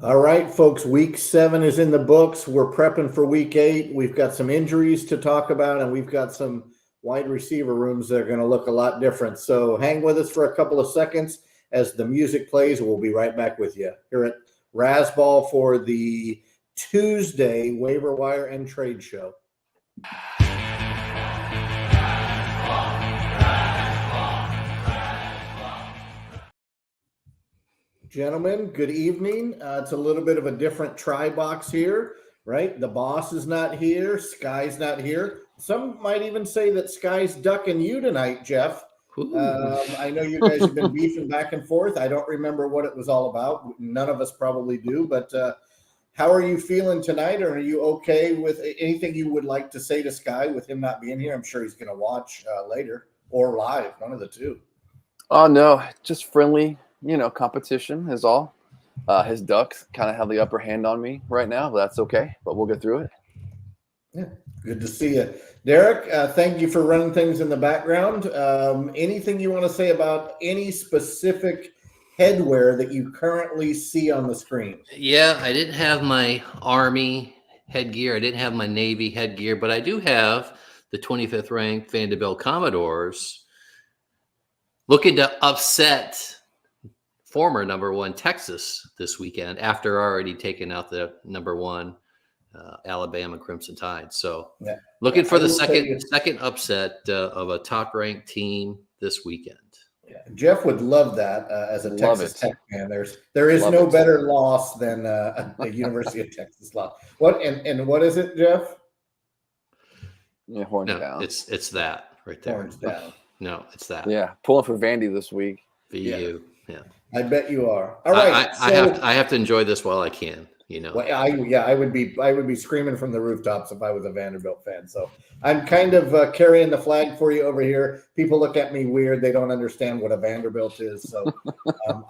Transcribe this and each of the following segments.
All right, folks, week 7 is in the books. We're prepping for week 8. We've got some injuries to talk about, and we've got some wide receiver rooms that are going to look a lot different. So hang with us for a couple of seconds as the music plays. We'll be right back with you here at Rasball for the Tuesday Waiver Wire and Trade Show. Gentlemen, good evening. It's a little bit of a different try box here, right? The boss is not here. Sky's not here. Some might even say that Sky's ducking you tonight, Jeff. I know you guys have been beefing back and forth. I don't remember what it was all about. None of us probably do, but how are you feeling tonight? Or are you okay with anything you would like to say to Sky with him not being here? I'm sure he's going to watch later or live, one of the two. Oh, no, just friendly, competition is all. His Ducks kind of have the upper hand on me right now, but that's okay. But we'll get through it. Yeah, good to see you. Derek, thank you for running things in the background. Anything you want to say about any specific headwear that you currently see on the screen? Yeah, I didn't have my Army headgear. I didn't have my Navy headgear, but I do have the 25th ranked Vanderbilt Commodores looking to upset former number 1 Texas this weekend after already taking out the number 1 Alabama Crimson Tide. So looking for the second upset of a top ranked team this weekend. Yeah, Jeff would love that as a Texas Tech fan. There is no better loss than the University of Texas loss. What and what is it, Jeff? Yeah, horns down. It's that right there. Horns down. No, it's that. Yeah, pulling for Vandy this week. VU. Yeah. I bet you are. All right. I have to enjoy this while I can. Well, I would be screaming from the rooftops if I was a Vanderbilt fan. So I'm kind of carrying the flag for you over here. People look at me weird; they don't understand what a Vanderbilt is. So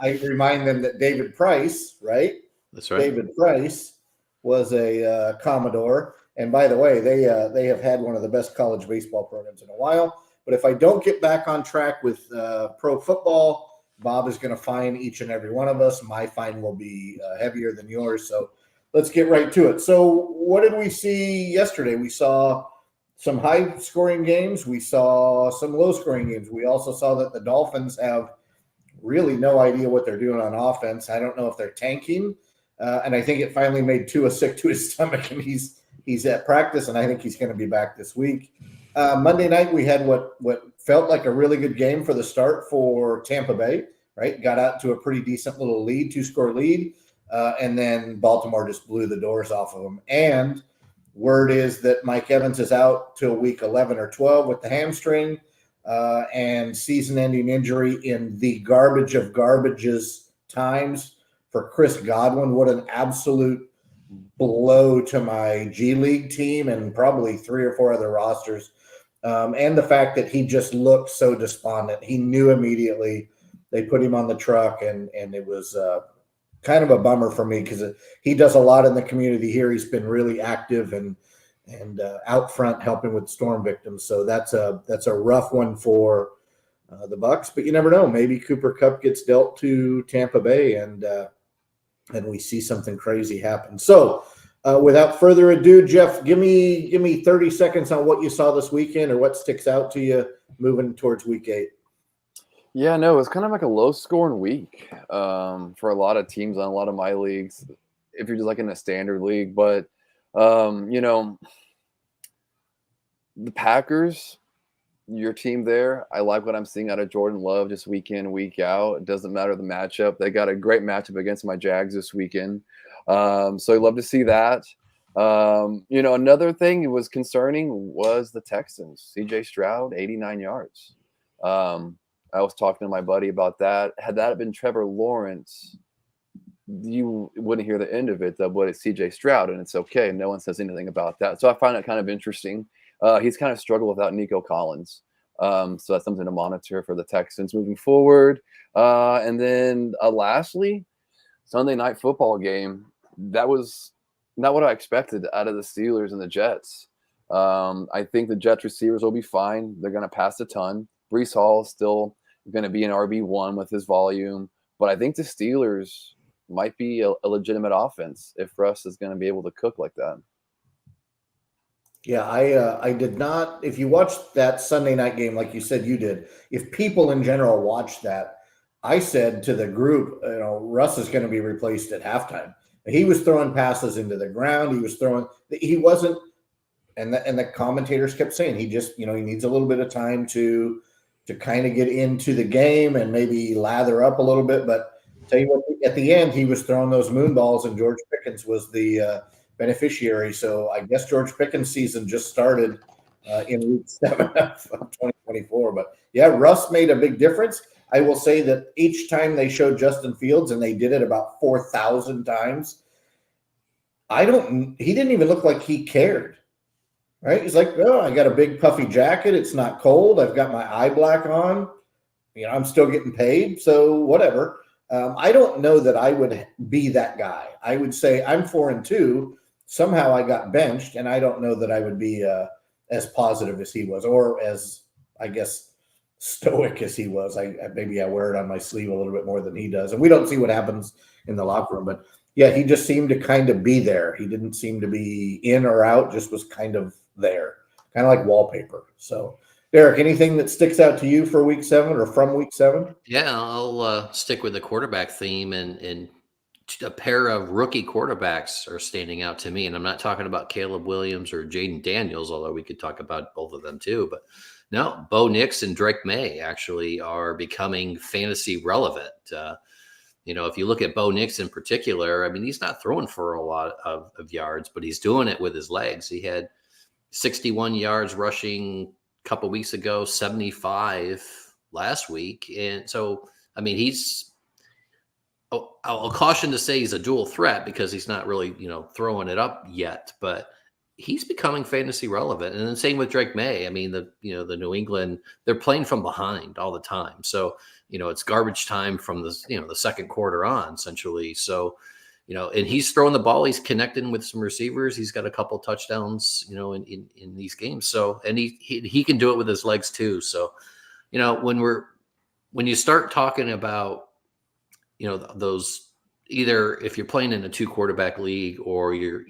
I remind them that David Price, right? That's right. David Price was a Commodore, and by the way, they have had one of the best college baseball programs in a while. But if I don't get back on track with pro football, Bob is going to fine each and every one of us. My fine will be heavier than yours. So let's get right to it. So what did we see yesterday? We saw some high-scoring games. We saw some low-scoring games. We also saw that the Dolphins have really no idea what they're doing on offense. I don't know if they're tanking. And I think it finally made Tua sick to his stomach, and he's at practice, and I think he's going to be back this week. Monday night, we had what felt like a really good game for the start for Tampa Bay, right? Got out to a pretty decent little lead, 2-score lead, and then Baltimore just blew the doors off of them. And word is that Mike Evans is out till week 11 or 12 with the hamstring and season-ending injury in the garbage of garbages times for Chris Godwin. What an absolute blow to my G League team and probably 3 or 4 other rosters. And the fact that he just looked so despondent. He knew immediately. They put him on the truck, and it was kind of a bummer for me because he does a lot in the community here. He's been really active and out front helping with storm victims. So that's a rough one for the Bucs. But you never know. Maybe Cooper Kupp gets dealt to Tampa Bay, and we see something crazy happen. So without further ado, Jeff, give me 30 seconds on what you saw this weekend or what sticks out to you moving towards week 8. Yeah, no, it was kind of like a low-scoring week for a lot of teams on a lot of my leagues, if you're just like in a standard league. But, the Packers, your team there, I like what I'm seeing out of Jordan Love just week in, week out. It doesn't matter the matchup. They got a great matchup against my Jags this weekend. So I love to see that. Another thing that was concerning was the Texans. CJ Stroud, 89 yards. I was talking to my buddy about that. Had that been Trevor Lawrence, you wouldn't hear the end of it, but it's CJ Stroud, and it's okay. No one says anything about that. So I find it kind of interesting. He's kind of struggled without Nico Collins. So that's something to monitor for the Texans moving forward. And then lastly, Sunday night football game. That was not what I expected out of the Steelers and the Jets. I think the Jets receivers will be fine. They're going to pass a ton. Breece Hall is still going to be an RB1 with his volume. But I think the Steelers might be a legitimate offense if Russ is going to be able to cook like that. Yeah, I did not. If you watched that Sunday night game, like you said you did, if people in general watched that, I said to the group, Russ is going to be replaced at halftime. He was throwing passes into the ground. He wasn't, and the commentators kept saying he just, he needs a little bit of time to kind of get into the game and maybe lather up a little bit. But tell you what, at the end, he was throwing those moon balls, and George Pickens was the beneficiary. So I guess George Pickens' season just started in week 7 of 2024. But yeah, Russ made a big difference. I will say that each time they showed Justin Fields, and they did it about 4,000 times, he didn't even look like he cared. Right? He's like, oh, I got a big puffy jacket. It's not cold. I've got my eye black on. I'm still getting paid. So whatever. I don't know that I would be that guy. I would say I'm 4-2. Somehow I got benched, and I don't know that I would be as positive as he was, or as, I guess, stoic as he was. Maybe I wear it on my sleeve a little bit more than he does. And we don't see what happens in the locker room. But yeah, he just seemed to kind of be there. He didn't seem to be in or out, just was kind of there, kind of like wallpaper. So, Derek, anything that sticks out to you for week 7 or from week 7? Yeah, I'll stick with the quarterback theme, and a pair of rookie quarterbacks are standing out to me. And I'm not talking about Caleb Williams or Jaden Daniels, although we could talk about both of them too. But no, Bo Nix and Drake May actually are becoming fantasy relevant. If you look at Bo Nix in particular, I mean, he's not throwing for a lot of yards, but he's doing it with his legs. He had 61 yards rushing a couple weeks ago, 75 last week. And so, I mean, I'll caution to say he's a dual threat because he's not really, throwing it up yet, but he's becoming fantasy relevant. And then same with Drake May. I mean, the New England, they're playing from behind all the time. So, it's garbage time from the second quarter on, essentially. So, and he's throwing the ball. He's connecting with some receivers. He's got a couple touchdowns, in these games. So, and he can do it with his legs too. So, when you start talking about, those, either if you're playing in a 2 quarterback league, or you're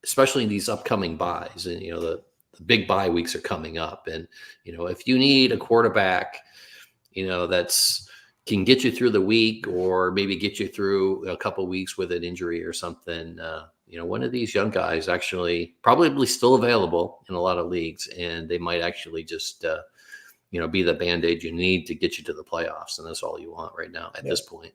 especially in these upcoming buys, and the big bye weeks are coming up, and if you need a quarterback, that's can get you through the week, or maybe get you through a couple weeks with an injury or something. One of these young guys actually probably still available in a lot of leagues, and they might actually just, be the Band-Aid you need to get you to the playoffs. And that's all you want right now at this point.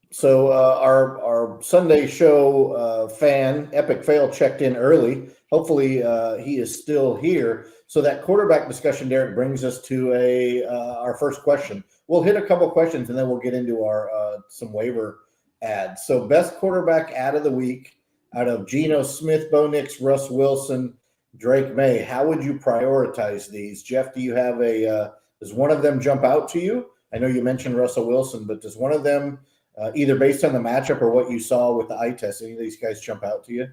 So our Sunday show fan, Epic Fail, checked in early. Hopefully he is still here. So that quarterback discussion, Derek, brings us to our first question. We'll hit a couple questions, and then we'll get into our some waiver ads. So best quarterback ad of the week out of Geno Smith, Bo Nix, Russ Wilson, Drake May. How would you prioritize these? Jeff, do you have does one of them jump out to you? I know you mentioned Russell Wilson, but does one of them, either based on the matchup or what you saw with the eye test, any of these guys jump out to you?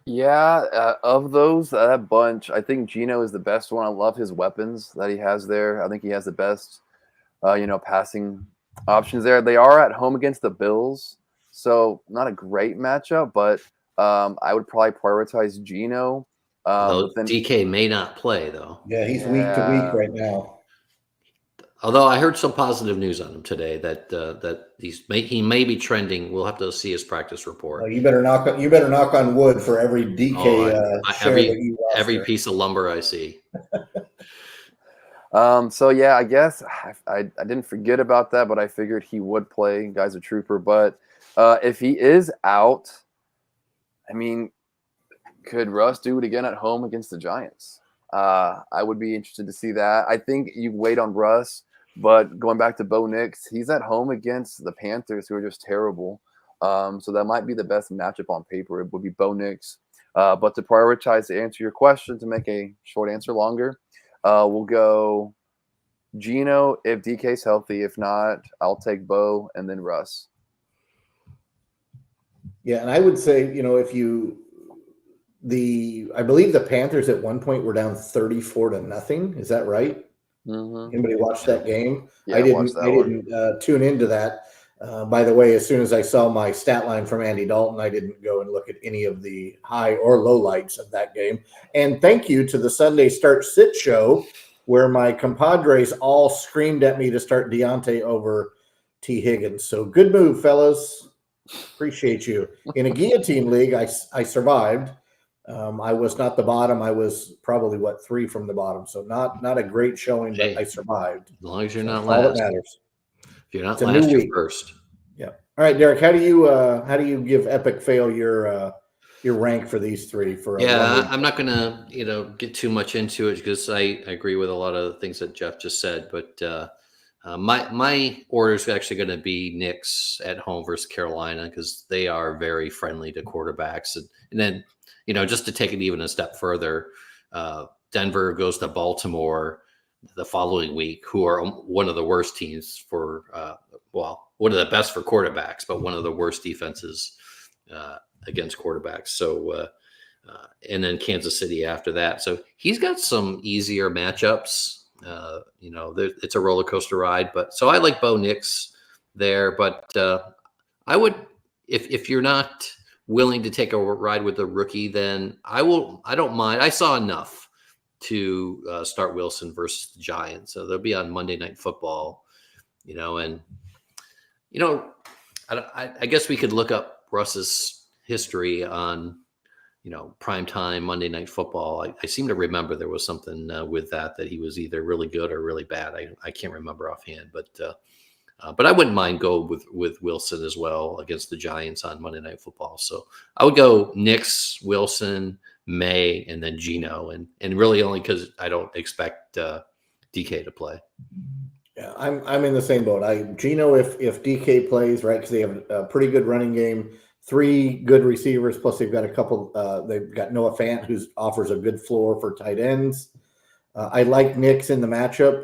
Yeah, of those, that bunch, I think Geno is the best one. I love his weapons that he has there. I think he has the best, passing options there. They are at home against the Bills, so not a great matchup, but I would probably prioritize Geno. DK may not play, though. Yeah, he's week to week right now. Although I heard some positive news on him today that he may be trending. We'll have to see his practice report. Well, you better knock on wood for every DK every piece of lumber I see. So yeah, I guess I didn't forget about that, but I figured he would play. Guy's a trooper. But if he is out, I mean, could Russ do it again at home against the Giants? I would be interested to see that. I think you wait on Russ, but going back to Bo Nix, he's at home against the Panthers, who are just terrible. So that might be the best matchup on paper. It would be Bo Nix. But to prioritize, to answer your question, to make a short answer longer, we'll go Geno if DK's healthy. If not, I'll take Bo and then Russ. Yeah, and I would say, I believe the Panthers at one point were down 34-0. Is that right? Mm-hmm. Anybody watch that game? Yeah, I didn't tune into that. By the way, as soon as I saw my stat line from Andy Dalton, I didn't go and look at any of the high or low lights of that game. And thank you to the Sunday Start Sit show, where my compadres all screamed at me to start Deontay over T. Higgins. So good move, fellas. Appreciate you. In a guillotine league, I survived. I was not the bottom. I was probably 3 from the bottom. So not a great showing, but I survived. As long as you're So not all last. that matters. If you're not It's a last, new you're week. first. Yeah. All right, Derek. How do you give Epic Fail your rank for these three? I'm not gonna get too much into it because I agree with a lot of the things that Jeff just said. But my order is actually going to be Knicks at home versus Carolina because they are very friendly to quarterbacks, and then just to take it even a step further, Denver goes to Baltimore the following week, who are one of the worst teams for one of the best for quarterbacks, but one of the worst defenses against quarterbacks. So, and then Kansas City after that. So he's got some easier matchups. It's a roller coaster ride, but so I like Bo Nix there. But I would, if you're not willing to take a ride with a rookie, then I will. I don't mind. I saw enough to start Wilson versus the Giants. So they'll be on Monday Night Football. I guess we could look up Russ's history on, primetime Monday Night Football. I seem to remember there was something with that he was either really good or really bad. I can't remember offhand, but I wouldn't mind go with Wilson as well against the Giants on Monday Night Football. So I would go Knicks, Wilson, May, and then Geno, and really only because I don't expect DK to play. Yeah, I'm in the same boat. Geno, if DK plays, right, because they have a pretty good running game, 3 good receivers, plus they've got a couple. They've got Noah Fant, who offers a good floor for tight ends. I like Knicks in the matchup,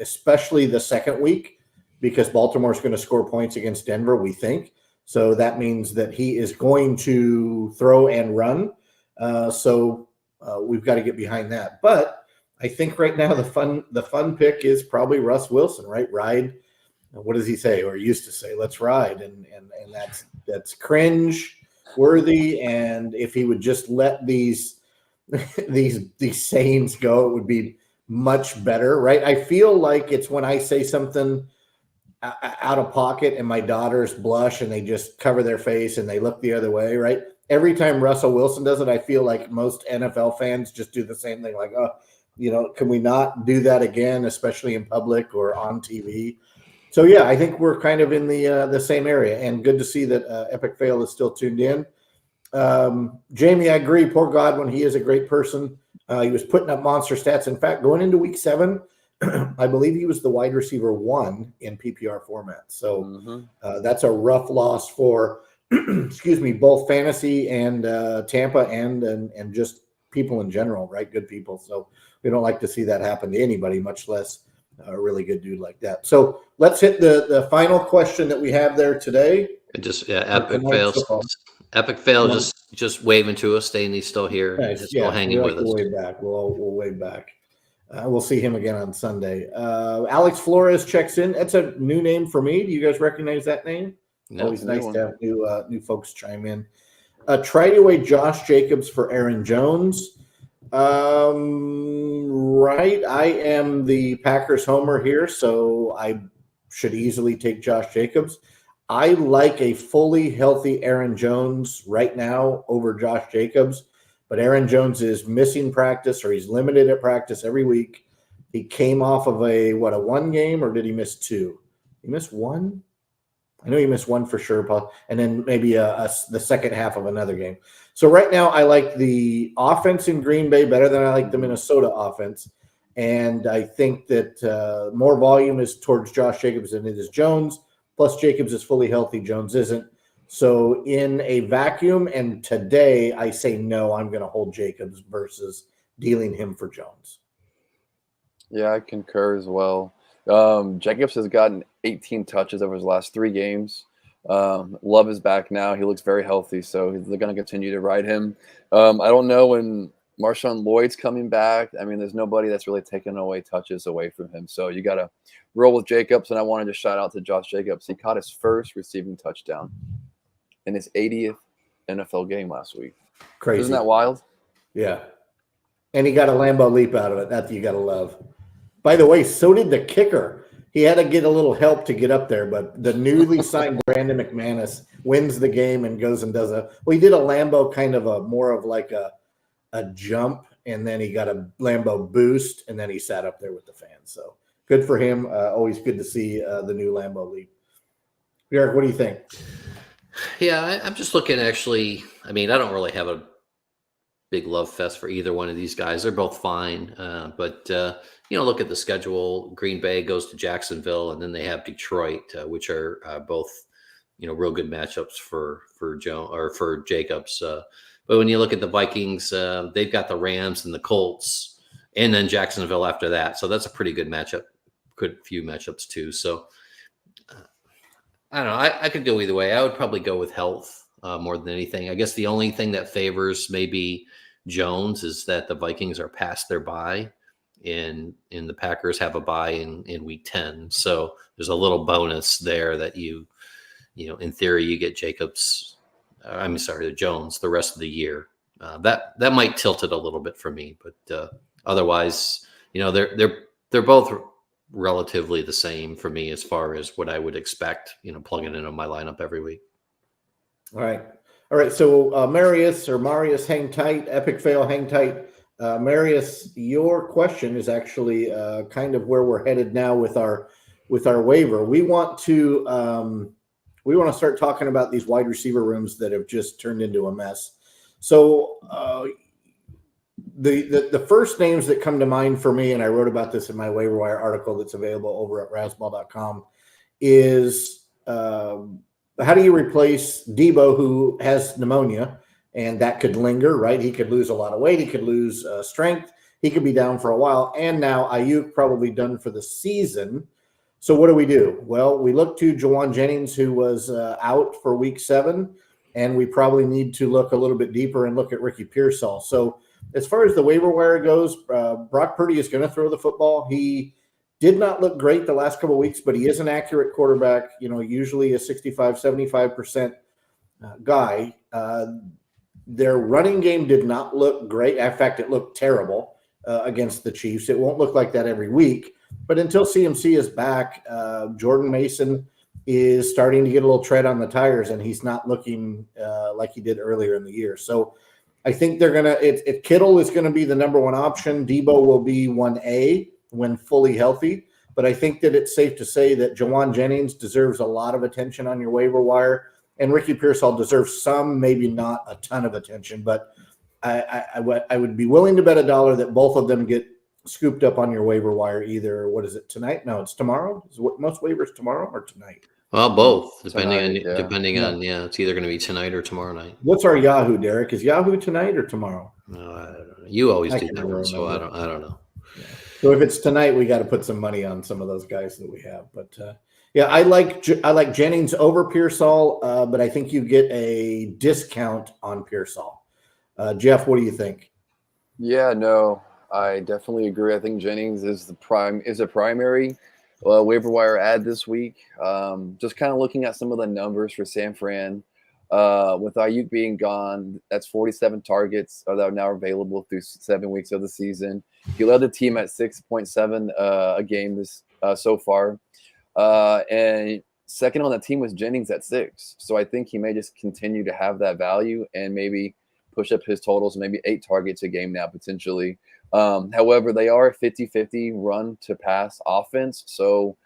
especially the second week, because Baltimore's going to score points against Denver, we think. So that means that he is going to throw and run. So we've got to get behind that. But I think right now the fun pick is probably Russ Wilson, right? Ride. What does he say, or used to say? Let's ride, and that's cringe worthy. And if he would just let these sayings go, it would be much better, right? I feel like it's when I say something out of pocket and my daughters blush and they just cover their face and they look the other way, right? Every time Russell Wilson does it, I feel like most NFL fans just do the same thing, like, can we not do that again, especially in public or on TV? So yeah, I think we're kind of in the same area, and good to see that Epic Fail is still tuned in. Jamie, I agree. Poor Godwin, he is a great person. He was putting up monster stats. In fact, going into week 7, I believe he was the wide receiver 1 in PPR format. So that's a rough loss for, both fantasy and Tampa and just people in general, right? Good people. So we don't like to see that happen to anybody, much less a really good dude like that. So let's hit the final question that we have there today. Just Epic Fail, just waving to us, saying he's still here, nice. still hanging with us. We'll wave back. We'll wave back. We'll see him again on Sunday. Alex Flores checks in. That's a new name for me. Do you guys recognize that name? No, Always nice to have new folks chime in. Trade away Josh Jacobs for Aaron Jones. Right. I am the Packers homer here, so I should easily take Josh Jacobs. I like a fully healthy Aaron Jones right now over Josh Jacobs, but Aaron Jones is missing practice, or he's limited at practice every week. He came off of a 1 game, or did he miss 2? He missed 1? I know he missed 1 for sure, Paul, and then maybe the second half of another game. So right now I like the offense in Green Bay better than I like the Minnesota offense. And I think that more volume is towards Josh Jacobs than it is Jones. Plus Jacobs is fully healthy. Jones isn't. So in a vacuum, and today I say no, I'm going to hold Jacobs versus dealing him for Jones. Yeah, I concur as well. Jacobs has gotten 18 touches over his last 3 games. Love is back now. He looks very healthy, so they're going to continue to ride him. I don't know when Marshawn Lloyd's coming back. I mean, there's nobody that's really taken away touches away from him. So you got to roll with Jacobs. And I wanted to shout out to Josh Jacobs. He caught his first receiving touchdown in his 80th NFL game last week. Crazy. Isn't that wild? Yeah. And he got a Lambeau leap out of it. That's you got to love. By the way, so did the kicker. He had to get a little help to get up there, but the newly signed Brandon McManus wins the game and goes and does he did a Lambeau kind of more of like a jump, and then he got a Lambeau boost, and then he sat up there with the fans. So good for him. Always good to see the new Lambeau leap. Eric, what do you think? Yeah, I'm just looking actually. I mean, I don't really have a big love fest for either one of these guys. They're both fine. But look at the schedule. Green Bay goes to Jacksonville, and then they have Detroit, which are both, real good matchups for Jacobs. But when you look at the Vikings, they've got the Rams and the Colts, and then Jacksonville after that. So that's a pretty good matchup, good few matchups too. So I don't know. I could go either way. I would probably go with health more than anything. I guess the only thing that favors maybe Jones is that the Vikings are past their bye, and the Packers have a bye in week 10. So there's a little bonus there that in theory, you get Jones the rest of the year. That might tilt it a little bit for me, but otherwise, they're both relatively the same for me as far as what I would expect, plugging into my lineup every week. All right. So Marius, hang tight. Epic fail, hang tight. Marius, your question is actually kind of where we're headed now with our waiver. We want to start talking about these wide receiver rooms that have just turned into a mess. So the first names that come to mind for me, and I wrote about this in my waiver wire article that's available over at rasball.com, is how do you replace Debo, who has pneumonia, and that could linger, right? He could lose a lot of weight. He could lose strength. He could be down for a while. And now Ayuk probably done for the season. So what do we do? Well, we look to Jawan Jennings, who was out for week 7, and we probably need to look a little bit deeper and look at Ricky Pearsall. So as far as the waiver wire goes, Brock Purdy is going to throw the football. He did not look great the last couple of weeks, but he is an accurate quarterback, usually a 65, 75% guy. Their running game did not look great. In fact, it looked terrible against the Chiefs. It won't look like that every week. But until CMC is back, Jordan Mason is starting to get a little tread on the tires, and he's not looking like he did earlier in the year. So I think they're going to – Kittle is going to be the number one option. Debo will be 1A when fully healthy. But I think that it's safe to say that Jawan Jennings deserves a lot of attention on your waiver wire, and Ricky Pearsall deserves some, maybe not a ton of attention. But I would be willing to bet $1 that both of them get scooped up on your waiver wire either. What is it, tonight? No, it's tomorrow. Is most waivers tomorrow or tonight? Well, both, depending on it's either going to be tonight or tomorrow night. What's our Yahoo, Derek? Is Yahoo tonight or tomorrow? No, I don't know. You always do that one, so I don't know. Yeah. So if it's tonight, we got to put some money on some of those guys that we have. But I like Jennings over Pearsall, but I think you get a discount on Pearsall. Jeff, what do you think? Yeah, no, I definitely agree. I think Jennings is a primary waiver wire ad this week. Just kind of looking at some of the numbers for San Fran. With Ayuk being gone, that's 47 targets that are now available through 7 weeks of the season. He led the team at 6.7 a game this so far. And second on the team was Jennings at 6. So I think he may just continue to have that value and maybe push up his totals, maybe 8 targets a game now potentially. However, they are a 50-50 run to pass offense. So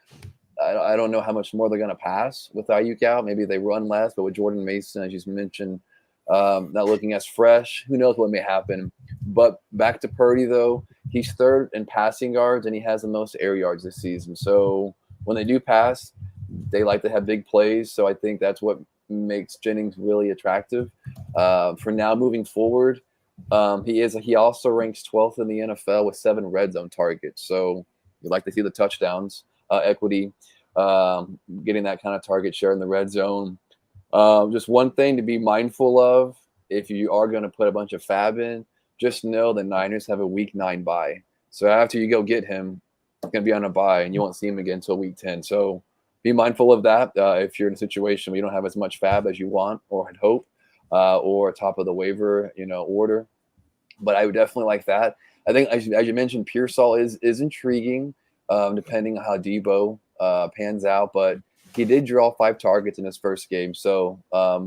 I don't know how much more they're going to pass with Ayuk out. Maybe they run less, but with Jordan Mason, as you mentioned, not looking as fresh, who knows what may happen. But back to Purdy, though, he's third in passing yards, and he has the most air yards this season. So when they do pass, they like to have big plays. So I think that's what makes Jennings really attractive. For now, moving forward, he also ranks 12th in the NFL with 7 red zone targets. So you'd like to see the touchdowns equity, getting that kind of target share in the red zone. Just one thing to be mindful of if you are going to put a bunch of fab in, just know the Niners have a week 9 bye. So after you go get him, he's going to be on a bye, and you won't see him again until week 10. So be mindful of that if you're in a situation where you don't have as much fab as you want or had hoped, or top of the waiver, order. But I would definitely like that. I think, as you mentioned, Pearsall is intriguing, depending on how Debo pans out. But he did draw 5 targets in his first game, so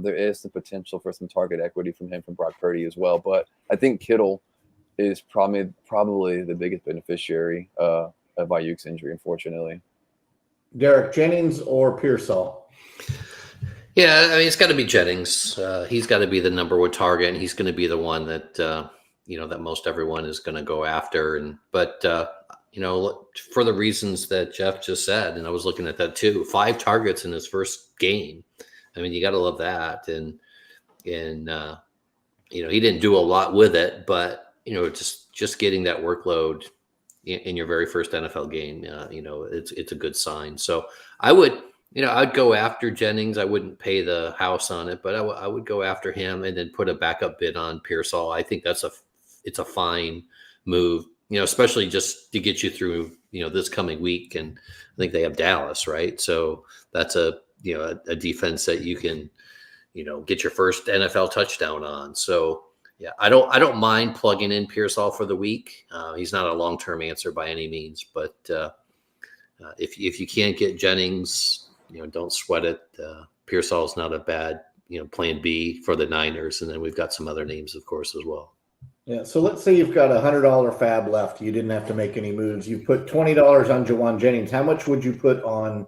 there is the potential for some target equity from him, from Brock Purdy as well. But I think Kittle is probably the biggest beneficiary of Ayuk's injury, unfortunately. Derek, Jennings or Pearsall? Yeah, I mean, it's got to be Jennings. He's got to be the number 1 target, and he's going to be the one that that most everyone is going to go after. But for the reasons that Jeff just said, and I was looking at that too, 5 targets in his first game. I mean, you got to love that. And he didn't do a lot with it, but just getting that workload in your very first NFL game, it's a good sign. So I would. I'd go after Jennings. I wouldn't pay the house on it, but I would go after him and then put a backup bid on Pearsall. I think it's a fine move, especially just to get you through, this coming week. And I think they have Dallas, right? So that's a defense that you can, get your first NFL touchdown on. So yeah, I don't mind plugging in Pearsall for the week. He's not a long-term answer by any means, but if you can't get Jennings, don't sweat it. Pearsall is not a bad, plan B for the Niners. And then we've got some other names, of course, as well. Yeah. So let's say you've got $100 fab left. You didn't have to make any moves. You put $20 on Jawan Jennings. How much would you put on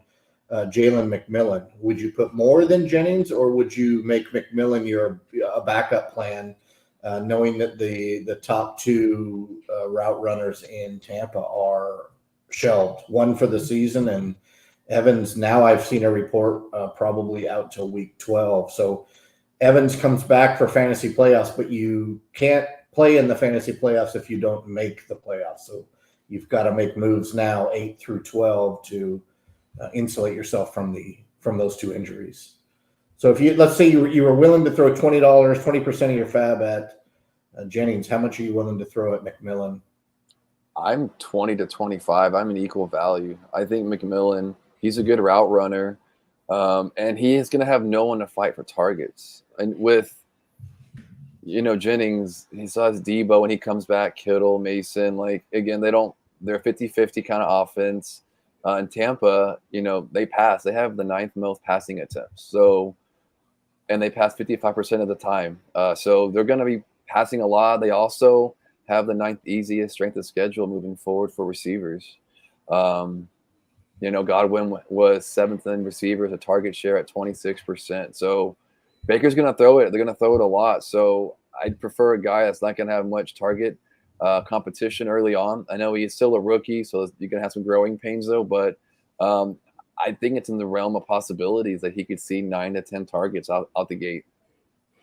Jalen McMillan? Would you put more than Jennings, or would you make McMillan a backup plan, knowing that the top 2 route runners in Tampa are shelved, one for the season, and Evans, now I've seen a report, probably out till week 12. So Evans comes back for fantasy playoffs, but you can't play in the fantasy playoffs if you don't make the playoffs. So you've got to make moves now, 8 through 12, to insulate yourself from those 2 injuries. So let's say you were willing to throw $20, 20% of your fab at Jennings, how much are you willing to throw at McMillan? I'm 20 to 25. I'm an equal value. I think McMillan, he's a good route runner, and he is going to have no one to fight for targets. And with, Jennings, he still has Debo when he comes back, Kittle, Mason. Again, they're 50-50 kind of offense. In Tampa, they pass. They have the 9th most passing attempts. So, and they pass 55% of the time. So they're going to be passing a lot. They also have the 9th easiest strength of schedule moving forward for receivers. Godwin was 7th in receivers, a target share at 26%. So Baker's going to throw it. They're going to throw it a lot. So I'd prefer a guy that's not going to have much target competition early on. I know he's still a rookie, so you're going to have some growing pains though. But I think it's in the realm of possibilities that he could see 9 to 10 targets out the gate.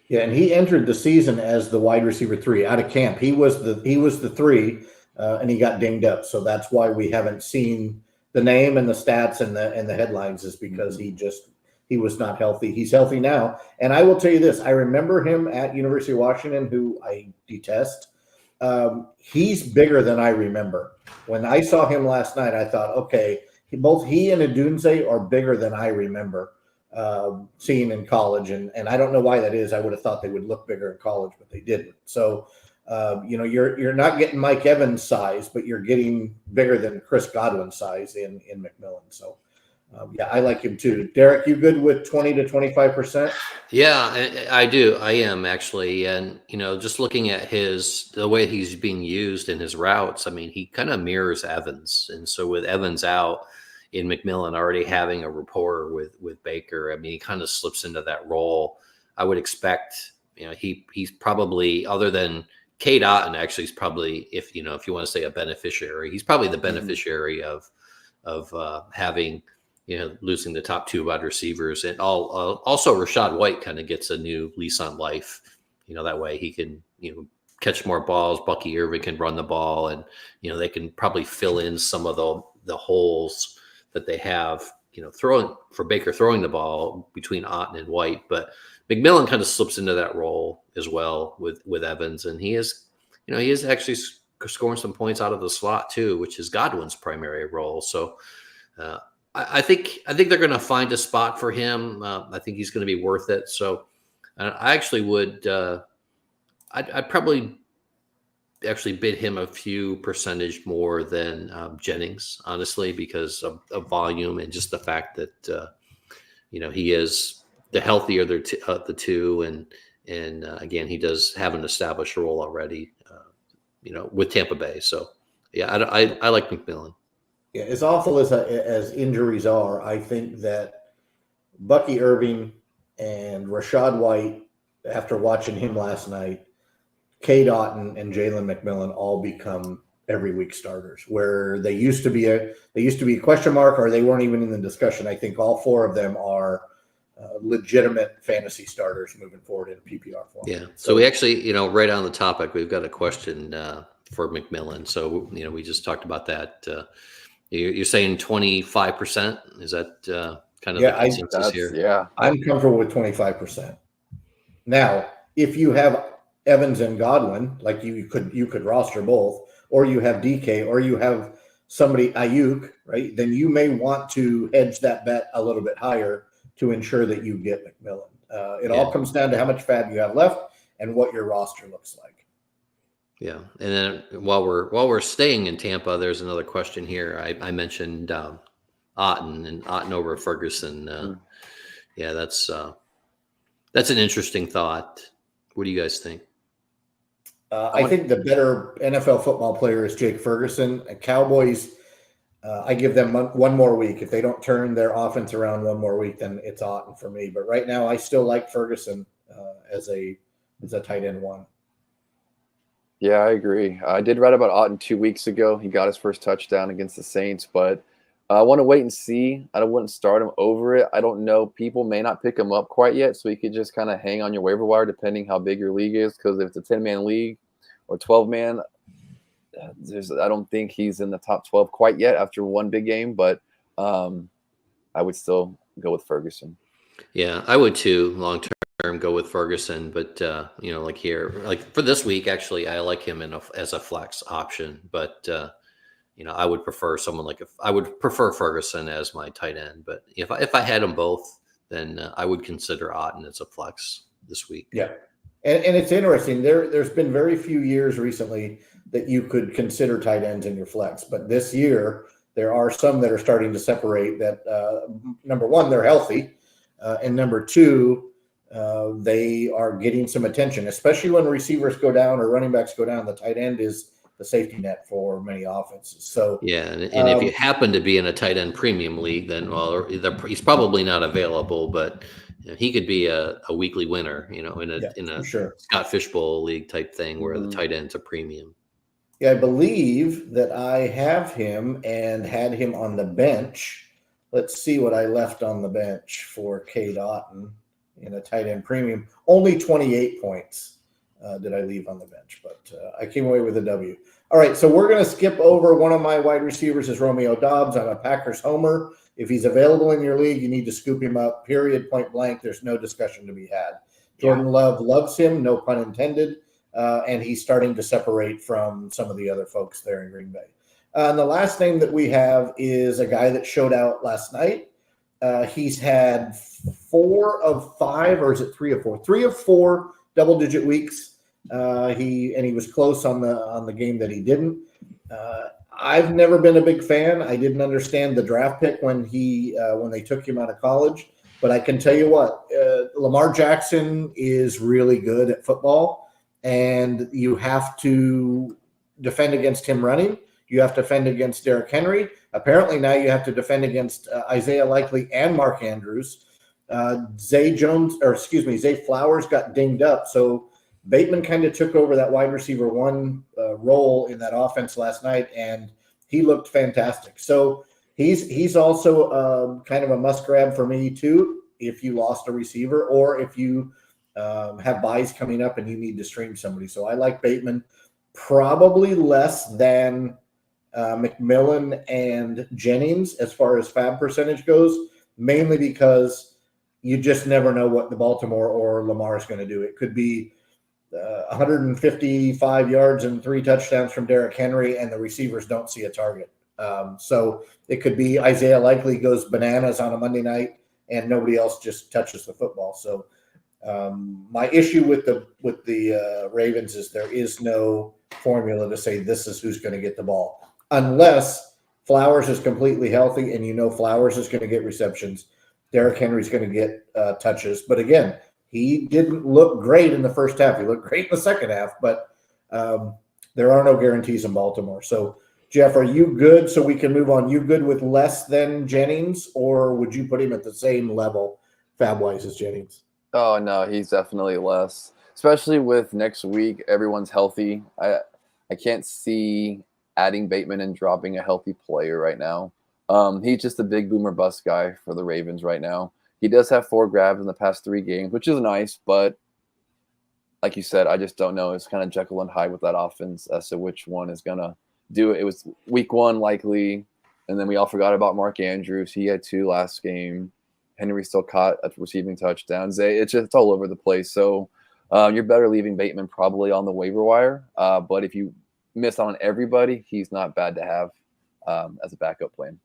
Yeah, and he entered the season as the wide receiver 3 out of camp. He was the 3, and he got dinged up. So that's why we haven't seen the name and the stats and the headlines, is because he was not healthy. He's healthy now. And I will tell you this, I remember him at University of Washington, who I detest. He's bigger than I remember. When I saw him last night, I thought, okay, both he and Adunze are bigger than I remember seeing in college. And I don't know why that is. I would have thought they would look bigger in college, but they didn't. So, you're not getting Mike Evans size, but you're getting bigger than Chris Godwin size in McMillan. So, I like him too. Derek, you good with 20 to 25%? Yeah, I do. I am actually. And, just looking at the way he's being used in his routes, I mean, he kind of mirrors Evans. And so with Evans out, in McMillan already having a rapport with Baker, I mean, he kind of slips into that role. I would expect, he's probably, other than Cade Otton, actually, he's probably, if you want to say a beneficiary, he's probably the beneficiary of having, losing the top 2 wide receivers. And also Rachaad White kind of gets a new lease on life. That way he can, catch more balls. Bucky Irving can run the ball, and, they can probably fill in some of the holes that they have, throwing the ball between Otton and White. But McMillan kind of slips into that role as well with Evans. And he is, he is actually scoring some points out of the slot too, which is Godwin's primary role. So I think they're going to find a spot for him. I think he's going to be worth it. So I actually would. I'd probably actually bid him a few percentage more than Jennings, honestly, because of volume and just the fact that he is the healthier of the two, and again, he does have an established role already, with Tampa Bay. So yeah, I like McMillan. Yeah, as awful as injuries are, I think that Bucky Irving and Rachaad White, after watching him last night, Cade Otton and Jalen McMillan all become every week starters, where they used to be a question mark, or they weren't even in the discussion. I think all four of them are legitimate fantasy starters moving forward in PPR form. Yeah. So we actually, right on the topic, we've got a question for McMillan. So we just talked about that. You're saying 25%? Is that kind of the consensus here? Yeah, I'm comfortable with 25%. Now, if you have Evans and Godwin, like you could roster both, or you have DK, or you have somebody Ayuk, right? Then you may want to hedge that bet a little bit higher to ensure that you get McMillan. It all comes down to how much fab you have left and what your roster looks like. Yeah, and then while we're staying in Tampa, there's another question here. I mentioned Otton and Otton over Ferguson. Yeah, that's an interesting thought. What do you guys think? I think the better NFL football player is Jake Ferguson. Cowboys, I give them one more week. If they don't turn their offense around one more week, then it's Otton for me. But right now, I still like Ferguson as a tight end one. Yeah, I agree. I did write about Otton 2 weeks ago. He got his first touchdown against the Saints, but I want to wait and see. I wouldn't start him over it. I don't know. People may not pick him up quite yet, so you could just kind of hang on your waiver wire depending how big your league is, because if it's a 10-man league or 12-man, I don't think he's in the top 12 quite yet after one big game, but I would still go with Ferguson. Yeah, I would too, long term, go with Ferguson. But, like here, like for this week, actually, I like him as a flex option. But, I would prefer I would prefer Ferguson as my tight end. But if I had them both, then I would consider Otton as a flex this week. Yeah. And it's interesting. There's been very few years recently that you could consider tight ends in your flex. But this year, there are some that are starting to separate that, number one, they're healthy. And number two, they are getting some attention, especially when receivers go down or running backs go down. The tight end is the safety net for many offenses. So yeah, and if you happen to be in a tight end premium league, then he's probably not available, but he could be a weekly winner, in a sure. Scott Fishbowl league type thing where the tight end's a premium. Yeah, I believe that I have him and had him on the bench. Let's see what I left on the bench for Cade Otton in a tight end premium. Only 28 points did I leave on the bench, but I came away with a W. All right, so we're going to skip over one of my wide receivers is Romeo Doubs. I'm a Packers homer. If he's available in your league, you need to scoop him up, period, point blank. There's no discussion to be had. Jordan Love loves him, no pun intended, and he's starting to separate from some of the other folks there in Green Bay. And the last name that we have is a guy that showed out last night. He's had 4 of 5, or is it 3 of 4? 3 of 4 double-digit weeks. He was close on the game that he didn't. I've never been a big fan. I didn't understand the draft pick when they took him out of college. But I can tell you what, Lamar Jackson is really good at football, and you have to defend against him running. You have to defend against Derrick Henry. Apparently now you have to defend against Isaiah Likely and Mark Andrews. Zay Flowers got dinged up. So Bateman kind of took over that wide receiver one role in that offense last night, and he looked fantastic. So he's also kind of a must grab for me too, if you lost a receiver or if you have buys coming up and you need to stream somebody. So I like Bateman probably less than McMillan and Jennings as far as fab percentage goes, mainly because you just never know what the Baltimore or Lamar is going to do. It could be 155 yards and 3 touchdowns from Derrick Henry, and the receivers don't see a target. So it could be Isaiah Likely goes bananas on a Monday night, and nobody else just touches the football. So my issue with the Ravens is there is no formula to say this is who's going to get the ball, unless Flowers is completely healthy, and Flowers is going to get receptions. Derrick Henry's going to get touches, but again, he didn't look great in the first half. He looked great in the second half, but there are no guarantees in Baltimore. So, Jeff, are you good so we can move on? You good with less than Jennings, or would you put him at the same level fab-wise as Jennings? Oh, no, he's definitely less, especially with next week. Everyone's healthy. I can't see adding Bateman and dropping a healthy player right now. He's just a big boomer bust guy for the Ravens right now. He does have 4 grabs in the past 3 games, which is nice, but like you said, I just don't know. It's kind of Jekyll and Hyde with that offense as to which one is going to do it. It was week 1 likely, and then we all forgot about Mark Andrews. He had 2 last game. Henry still caught a receiving touchdown. It's all over the place. So you're better leaving Bateman probably on the waiver wire, but if you miss on everybody, he's not bad to have as a backup plan.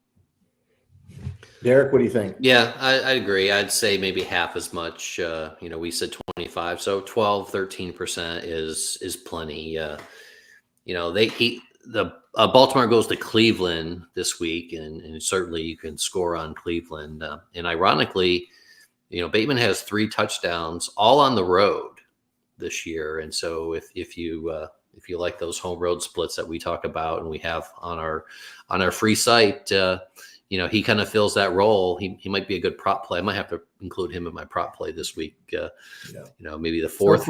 Derek, what do you think? Yeah, I agree. I'd say maybe half as much. We said 25, so 12, 13% is plenty. Baltimore goes to Cleveland this week, and certainly you can score on Cleveland. And ironically, Bateman has 3 touchdowns all on the road this year, and so if you like those home road splits that we talk about and we have on our free site. He kind of fills that role. He might be a good prop play. I might have to include him in my prop play this week. Maybe the fourth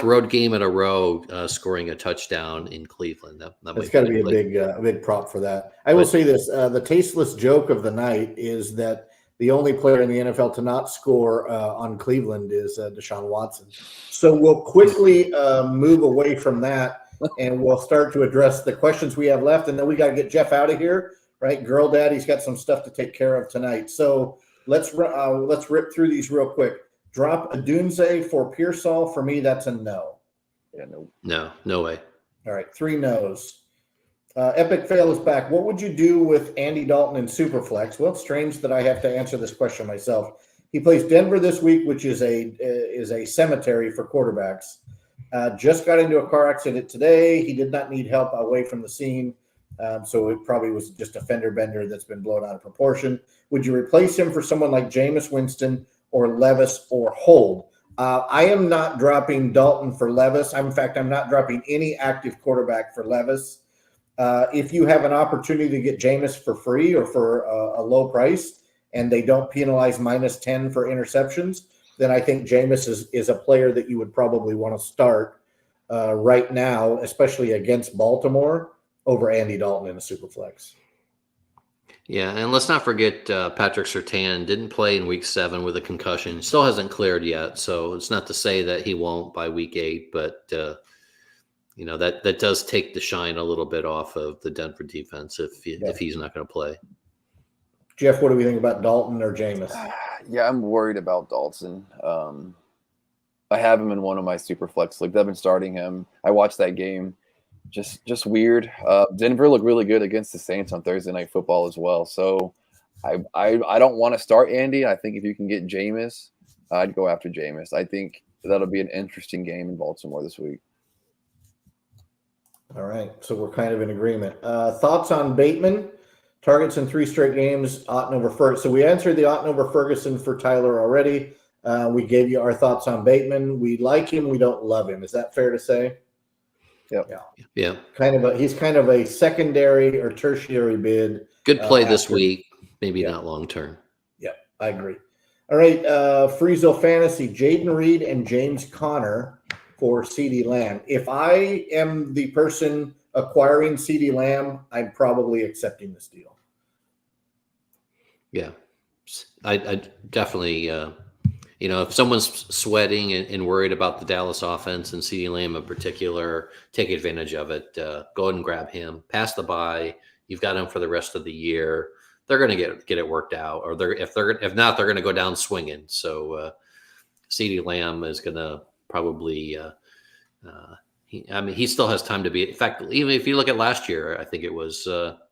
road game in a row, scoring a touchdown in Cleveland. That's got to be a big prop for that. I will say this: the tasteless joke of the night is that the only player in the NFL to not score on Cleveland is Deshaun Watson. So we'll quickly move away from that, and we'll start to address the questions we have left, and then we got to get Jeff out of here. Right, Girl Daddy's got some stuff to take care of tonight. So let's rip through these real quick. Drop a Dunze for Pearsall. For me, that's a no. Yeah, no way. All right, 3 no's. Epic Fail is back. What would you do with Andy Dalton in Superflex? Well, it's strange that I have to answer this question myself. He plays Denver this week, which is a cemetery for quarterbacks. Just got into a car accident today. He did not need help away from the scene. So it probably was just a fender bender that's been blown out of proportion. Would you replace him for someone like Jameis Winston or Levis or hold? I am not dropping Dalton for Levis. In fact, I'm not dropping any active quarterback for Levis. If you have an opportunity to get Jameis for free or for a low price and they don't penalize -10 for interceptions, then I think Jameis is a player that you would probably want to start right now, especially against Baltimore, over Andy Dalton in a super flex. Yeah, and let's not forget Patrick Surtain didn't play in week 7 with a concussion. Still hasn't cleared yet, so it's not to say that he won't by week 8, but that does take the shine a little bit off of the Denver defense if he's not going to play. Jeff, what do we think about Dalton or Jameis? Yeah, I'm worried about Dalton. I have him in one of my super flex leagues. I've been starting him. I watched that game. Just weird. Denver looked really good against the Saints on Thursday Night Football as well. So I don't want to start Andy. I think if you can get Jameis, I'd go after Jameis. I think that'll be an interesting game in Baltimore this week. All right. So we're kind of in agreement. Thoughts on Bateman? Targets in 3 straight games, Otton over Ferguson. So we answered the Otton over Ferguson for Tyler already. We gave you our thoughts on Bateman. We like him. We don't love him. Is that fair to say? Yep. Yeah. He's kind of a secondary or tertiary bid. Good play this week, maybe not long term. Yeah, I agree. All right, Friezel Fantasy, Jaden Reed and James Conner for CeeDee Lamb. If I am the person acquiring CeeDee Lamb, I'm probably accepting this deal. Yeah, I definitely. If someone's sweating and worried about the Dallas offense and CeeDee Lamb in particular, take advantage of it. Go ahead and grab him. Pass the bye. You've got him for the rest of the year. They're going to get it worked out, or if not, they're going to go down swinging. So CeeDee Lamb is going to probably He still has time to be. In fact, even if you look at last year, I think it was,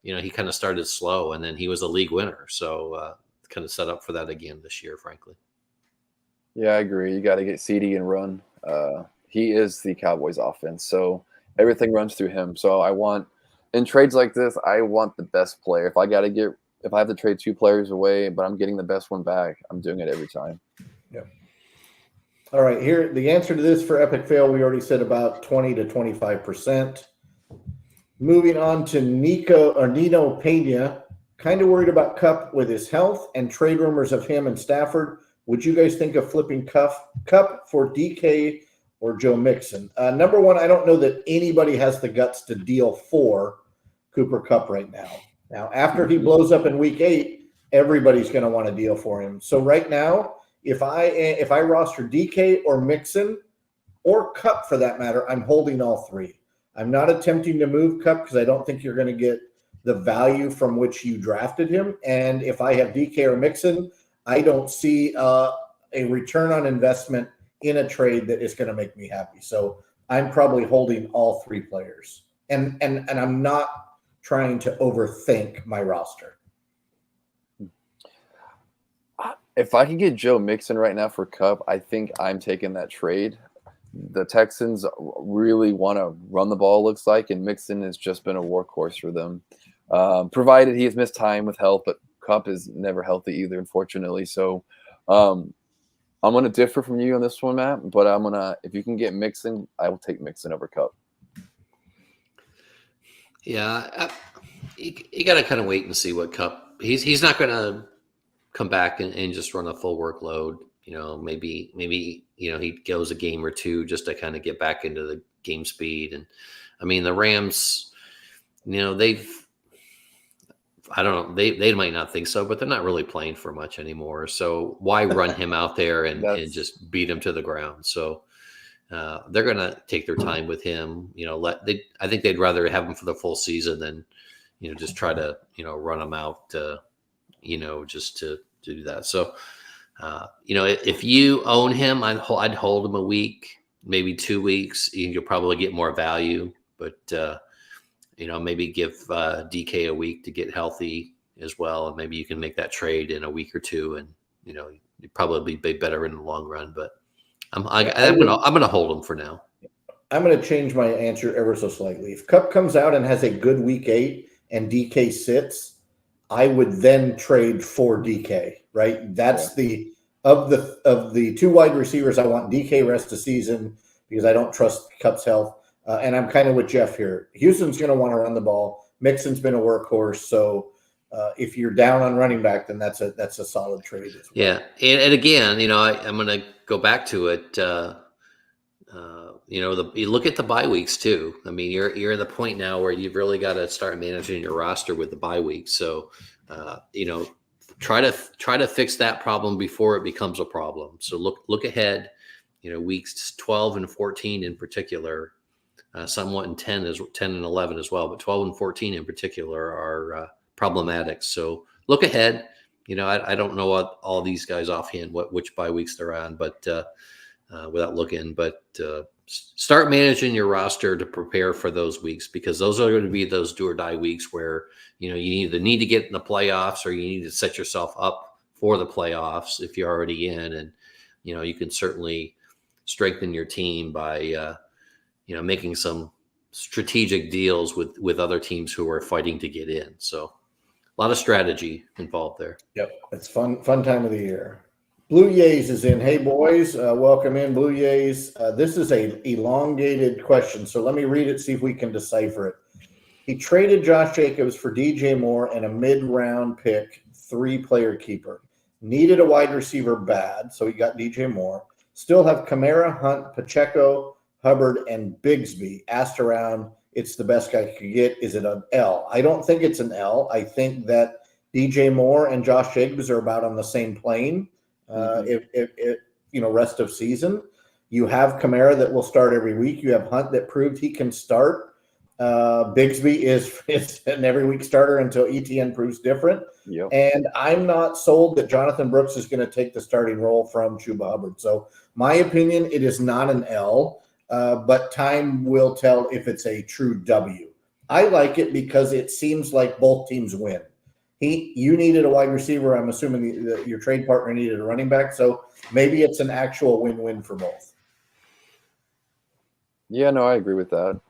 he kind of started slow and then he was a league winner. So kind of set up for that again this year, frankly. Yeah, I agree. You got to get CD and run. He is the Cowboys offense, so everything runs through him. So in trades like this, I want the best player. If I have to trade 2 players away, but I'm getting the best one back, I'm doing it every time. Yeah. All right, here, the answer to this for epic fail, we already said about 20 to 25%. Moving on to Nino Pena, kind of worried about Kupp with his health and trade rumors of him and Stafford. Would you guys think of flipping Kupp for DK or Joe Mixon? Number one, I don't know that anybody has the guts to deal for Cooper Kupp right now. Now, after he blows up in week 8, everybody's going to want to deal for him. So right now, if I roster DK or Mixon or Kupp for that matter, I'm holding all 3. I'm not attempting to move Kupp because I don't think you're going to get the value from which you drafted him. And if I have DK or Mixon, I don't see a return on investment in a trade that is going to make me happy. So I'm probably holding all 3 players. And I'm not trying to overthink my roster. If I can get Joe Mixon right now for Kupp, I think I'm taking that trade. The Texans really want to run the ball, looks like, and Mixon has just been a workhorse for them. Provided he has missed time with health, but Kupp is never healthy either, unfortunately. So I'm going to differ from you on this one, Matt, but if you can get Mixon, I will take Mixon over Kupp. Yeah, you got to kind of wait and see what Kupp. He's not going to come back and just run a full workload. Maybe he goes a game or 2 just to kind of get back into the game speed. And I mean, the Rams, I don't know, they might not think so, but they're not really playing for much anymore. So why run him out there and just beat him to the ground? So they're going to take their time with him. I think they'd rather have him for the full season than, just try to, run him out, just to do that. So, if you own him, I'd hold him a week, maybe 2 weeks. You'll probably get more value, but maybe give DK a week to get healthy as well, and maybe you can make that trade in a week or 2, and you'd probably be better in the long run. But I'm gonna hold him for now. I'm gonna change my answer ever so slightly. If Kupp comes out and has a good week 8 and DK sits, I would then trade for DK. Right, that's of the 2 wide receivers. I want DK rest of season because I don't trust Kupp's health. And I'm kind of with Jeff here. Houston's going to want to run the ball. Mixon's been a workhorse. So if you're down on running back, then that's a solid trade as well. Yeah. And again, I'm going to go back to it. You look at the bye weeks too. I mean, you're at the point now where you've really got to start managing your roster with the bye weeks. So, try to fix that problem before it becomes a problem. So look ahead, weeks 12 and 14 in particular, somewhat in 10 and 11 as well, but 12 and 14 in particular are problematic. So look ahead. I don't know what all these guys offhand, which bye weeks they're on, but without looking, but start managing your roster to prepare for those weeks, because those are going to be those do or die weeks where, you either need to get in the playoffs or you need to set yourself up for the playoffs if you're already in. And, you can certainly strengthen your team by, making some strategic deals with other teams who are fighting to get in. So a lot of strategy involved there. Yep. It's fun time of the year. Blue Yays is in. Hey, boys, welcome in, Blue Yays. This is a elongated question, so let me read it, see if we can decipher it. He traded Josh Jacobs for DJ Moore and a mid-round pick, 3-player keeper. Needed a wide receiver bad, so he got DJ Moore. Still have Kamara, Hunt, Pacheco, Hubbard, and Bigsby. Asked around, it's the best guy could get. Is it an L? I don't think it's an L. I think that DJ Moore and Josh Jacobs are about on the same plane. If rest of season, you have Kamara that will start every week. You have Hunt that proved he can start. Bigsby is an every week starter until ETN proves different. Yep. And I'm not sold that Jonathan Brooks is going to take the starting role from Chuba Hubbard. So my opinion, it is not an L. but time will tell if it's a true W. I like it because it seems like both teams win. You needed a wide receiver. I'm assuming that your trade partner needed a running back. So maybe it's an actual win-win for both. Yeah, no, I agree with that.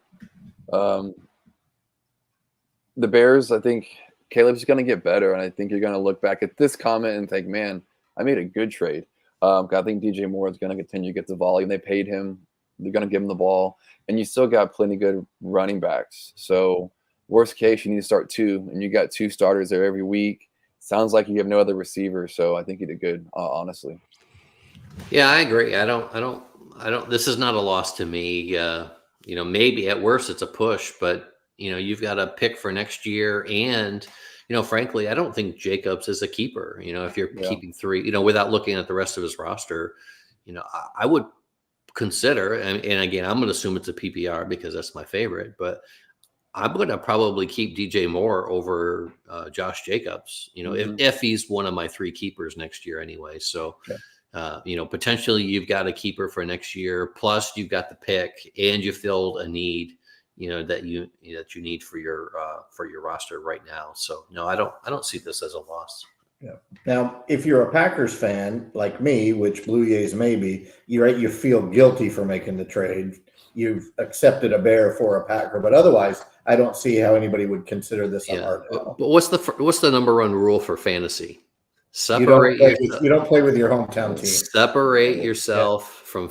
The Bears, I think Caleb's going to get better, and I think you're going to look back at this comment and think, man, I made a good trade. I think DJ Moore is going to continue to get the volume. They paid him. They're going to give him the ball. And you still got plenty good running backs. So worst case, you need to start 2, and you got 2 starters there every week. Sounds like you have no other receivers, so I think you did good, honestly. Yeah, I agree. I don't. This is not a loss to me. Maybe at worst it's a push, but you've got a pick for next year, and frankly, I don't think Jacobs is a keeper. If you're keeping 3, without looking at the rest of his roster, I would consider, and again, I'm going to assume it's a PPR because that's my favorite, but I'm going to probably keep DJ Moore over Josh Jacobs, if he's one of my 3 keepers next year anyway. So, potentially you've got a keeper for next year, plus you've got the pick and you filled a need, that you need for your roster right now. So no, I don't see this as a loss. Yeah. Now, if you're a Packers fan like me, which Blue Jays may be, you feel guilty for making the trade. You've accepted a Bear for a Packer, but otherwise, I don't see how anybody would consider this a hard no. But what's the number 1 rule for fantasy? You don't play with your hometown team. Separate yourself from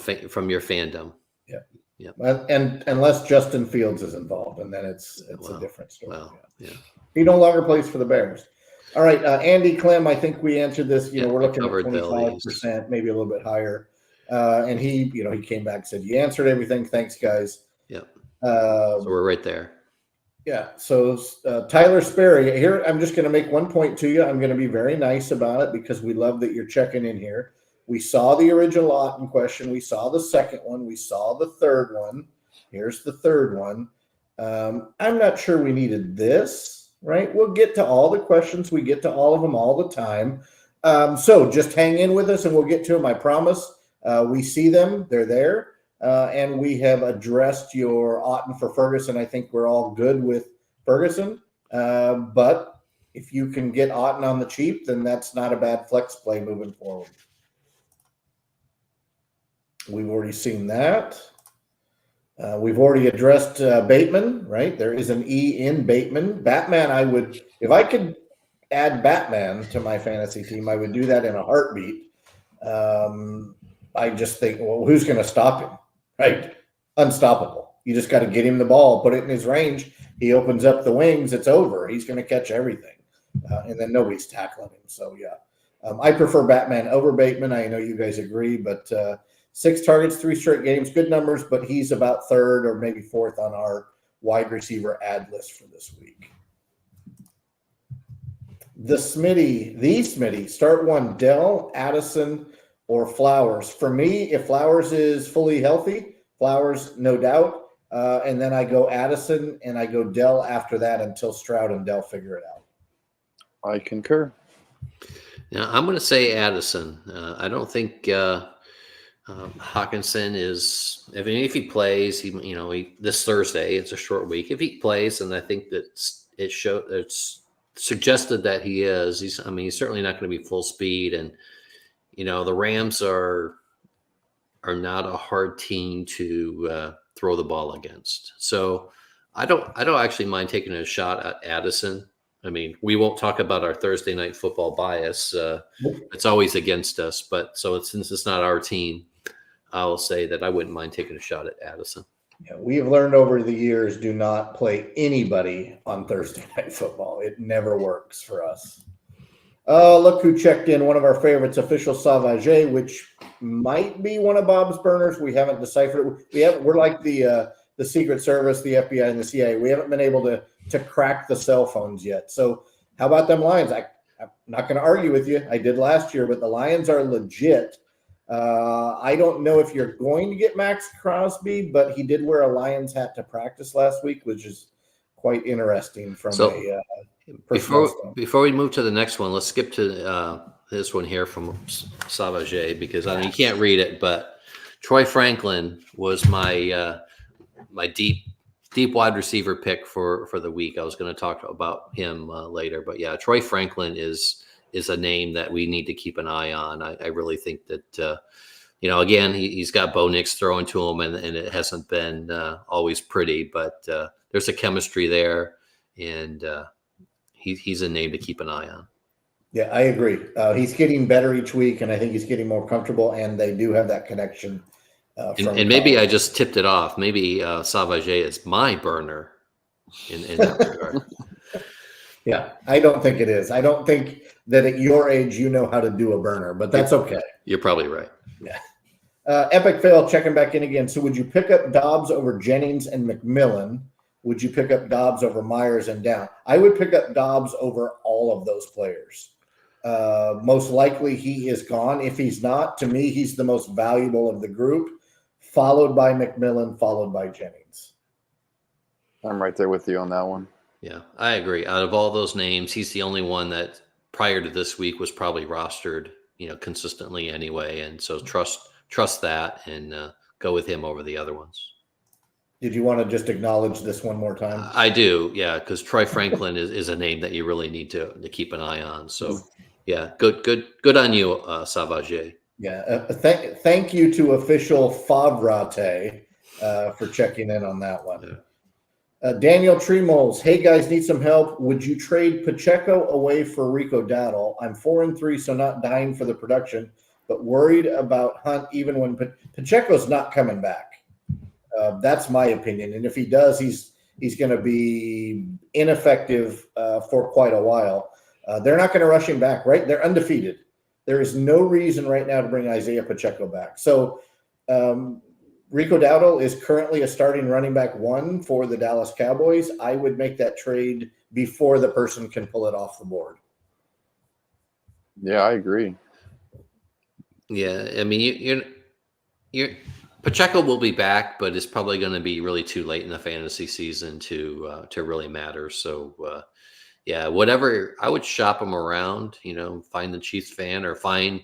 your fandom. Yeah. Yeah. And unless Justin Fields is involved, and then it's a different story. Well, yeah. He no longer plays for the Bears. All right, Andy Clem, I think we answered this. We're looking at 25%, maybe a little bit higher. And he came back and said, you answered everything. Thanks, guys. Yep. So we're right there. Yeah. So Tyler Sperry here, I'm just going to make one point to you. I'm going to be very nice about it because we love that you're checking in here. We saw the original Otten question. We saw the second one. We saw the third one. Here's the third one. I'm not sure we needed this, right? We'll get to all the questions. We get to all of them all the time. So just hang in with us and we'll get to them. I promise. We see them. They're there. And we have addressed your Otten for Ferguson. I think we're all good with Ferguson. But if you can get Otten on the cheap, then that's not a bad flex play moving forward. We've already seen that. We've already addressed Bateman, right? There is an E in Bateman. Batman, if I could add Batman to my fantasy team, I would do that in a heartbeat. I just think, well, who's going to stop him? Right? Unstoppable. You just got to get him the ball, put it in his range. He opens up the wings. It's over. He's going to catch everything. And then nobody's tackling him. So, yeah. I prefer Batman over Bateman. I know you guys agree, but 6 targets, 3 straight games, good numbers, but he's about 3rd or maybe 4th on our wide receiver ad list for this week. The Smitty, start 1, Dell, Addison, or Flowers. For me, if Flowers is fully healthy, Flowers, no doubt. And then I go Addison and I go Dell after that until Stroud and Dell figure it out. I concur. Now, I'm going to say Addison. I don't think Hawkinson is. I mean, if he plays, this Thursday, it's a short week. If he plays, and I think that it's suggested that he is. He's certainly not going to be full speed, and the Rams are not a hard team to throw the ball against. So I don't actually mind taking a shot at Addison. I mean, we won't talk about our Thursday night football bias. It's always against us, but since it's not our team, I'll say that I wouldn't mind taking a shot at Addison. Yeah, we have learned over the years, do not play anybody on Thursday night football. It never works for us. Look who checked in, one of our favorites, Official Savage, which might be one of Bob's burners. We haven't deciphered it. We're like the Secret Service, the FBI, and the CIA. We haven't been able to crack the cell phones yet. So how about them Lions? I'm not going to argue with you. I did last year, but the Lions are legit. I don't know if you're going to get Max Crosby, but he did wear a Lions hat to practice last week, which is quite interesting from before we move to the next one, let's skip to this one here from Savage, because I mean, you can't read it, but Troy Franklin was my my deep wide receiver pick for the week. I was going to talk about him later, but yeah, Troy Franklin is a name that we need to keep an eye on. I really think that again, he's got Bo Nix throwing to him, and it hasn't been always pretty, but there's a chemistry there, and he's a name to keep an eye on. Yeah, I agree. He's getting better each week, and I think he's getting more comfortable, and they do have that connection. And maybe I just tipped it off. Maybe Savage is my burner in that regard. Yeah, I don't think it is. I don't think that at your age you know how to do a burner, but that's okay. You're probably right. Yeah. Epic Fail checking back in again. So would you pick up Dobbs over Jennings and McMillan? Would you pick up Dobbs over Myers and Down? I would pick up Dobbs over all of those players. Most likely he is gone. If he's not, to me, he's the most valuable of the group, followed by McMillan, followed by Jennings. I'm right there with you on that one. Yeah, I agree. Out of all those names, he's the only one that prior to this week was probably rostered, consistently anyway. And so trust that and go with him over the other ones. Did you want to just acknowledge this one more time? I do, yeah, because Troy Franklin is a name that you really need to keep an eye on. So, yeah, good on you, Savage. Yeah, thank you to official Favret for checking in on that one. Yeah. Daniel Tremoles, hey guys, need some help. Would you trade Pacheco away for Rico Dowdle? I'm 4-3, so not dying for the production, but worried about Hunt even when Pacheco's not coming back. That's my opinion. And if he does, he's going to be ineffective for quite a while. They're not going to rush him back, right? They're undefeated. There is no reason right now to bring Isaiah Pacheco back. So Rico Dowdle is currently a starting running back 1 for the Dallas Cowboys. I would make that trade before the person can pull it off the board. Yeah, I agree. Yeah, I mean, you're Pacheco will be back, but it's probably going to be really too late in the fantasy season to really matter. So, yeah, whatever. I would shop him around. Find the Chiefs fan or find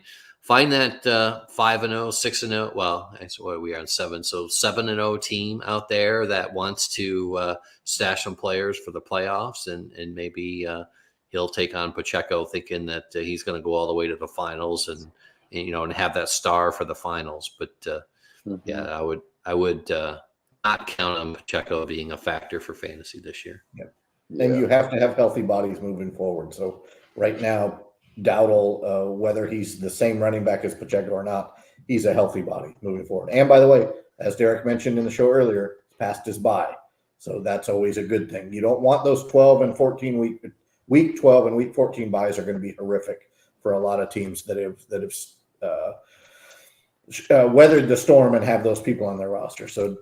that 5-0, 6-0. Well, that's what we are on 7. So 7-0 team out there that wants to stash some players for the playoffs, and maybe he'll take on Pacheco, thinking that he's going to go all the way to the finals and have that star for the finals. But yeah, I would not count on Pacheco being a factor for fantasy this year. Yeah. And you have to have healthy bodies moving forward. So right now, Dowdle, whether he's the same running back as Pacheco or not, he's a healthy body moving forward. And by the way, as Derek mentioned in the show earlier, past his bye. So that's always a good thing. You don't want those 12 and 14 week 12 and week 14 buys are going to be horrific for a lot of teams that have weathered the storm and have those people on their roster. So,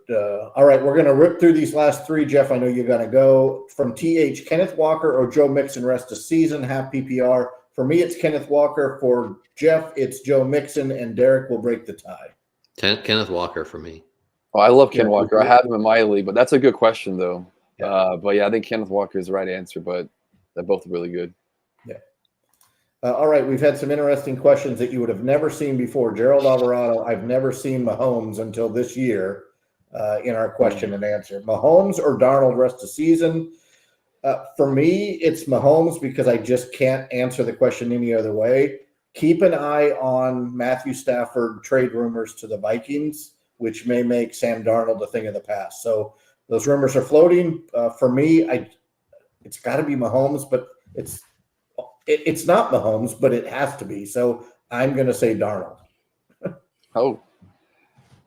all right, we're going to rip through these last 3. Jeff, I know you're going to go from TH, Kenneth Walker or Joe Mixon rest of season, half PPR. For me, it's Kenneth Walker. For Jeff, it's Joe Mixon, and Derek will break the tie. Kenneth Walker for me. Oh, I love Ken Walker. I have him in my league, but that's a good question, though. Yeah. But yeah, I think Kenneth Walker is the right answer, but they're both really good. Yeah. All right, we've had some interesting questions that you would have never seen before. Gerald Alvarado, I've never seen Mahomes until this year in our question and answer. Mahomes or Darnold rest of season? For me, it's Mahomes because I just can't answer the question any other way. Keep an eye on Matthew Stafford trade rumors to the Vikings, which may make Sam Darnold a thing of the past. So those rumors are floating. For me, it's got to be Mahomes, but it's not Mahomes, but it has to be. So I'm going to say Darnold. Oh,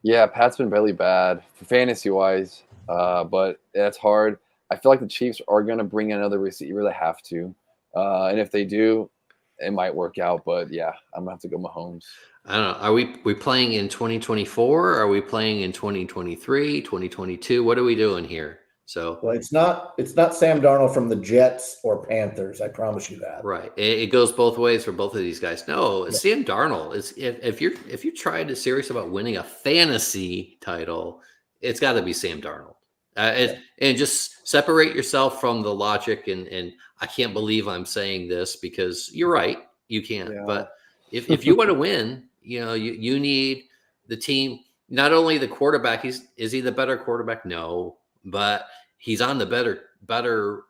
yeah, Pat's been really bad fantasy-wise, but that's hard. I feel like the Chiefs are going to bring in another receiver. They have to. And if they do, it might work out. But, yeah, I'm going to have to go Mahomes. I don't know. Are we playing in 2024? Are we playing in 2023, 2022? What are we doing here? So, well, it's not Sam Darnold from the Jets or Panthers. I promise you that. Right. It goes both ways for both of these guys. No, yeah. Sam Darnold is if you're trying to serious about winning a fantasy title, it's got to be Sam Darnold. And just separate yourself from the logic. And I can't believe I'm saying this because you're right. You can't. Yeah. But if you want to win, you need the team. not only the quarterback, is he the better quarterback? No, but he's on the better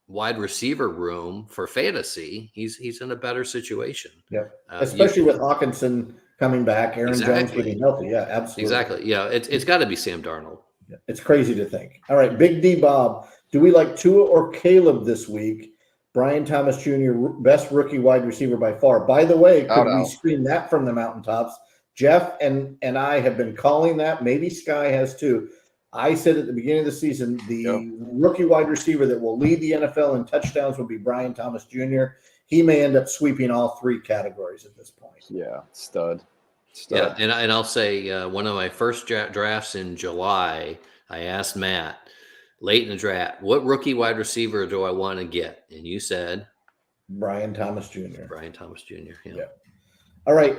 wide receiver room for fantasy. He's in a better situation. Yeah, especially with Hawkinson coming back, Aaron Jones getting healthy. Yeah, absolutely. Exactly. Yeah, it's got to be Sam Darnold. Yeah, it's crazy to think. All right, Big D Bob, do we like Tua or Caleb this week? Brian Thomas Jr., best rookie wide receiver by far. By the way, could we scream that from the mountaintops? Jeff and I have been calling that. Maybe Sky has too. I said at the beginning of the season, the rookie wide receiver that will lead the NFL in touchdowns will be Brian Thomas Jr. He may end up sweeping all three categories at this point. Yeah, stud. Yeah, and I'll say one of my first drafts in July, I asked Matt late in the draft, what rookie wide receiver do I want to get? And you said Brian Thomas Jr. Brian Thomas Jr. Yeah. All right,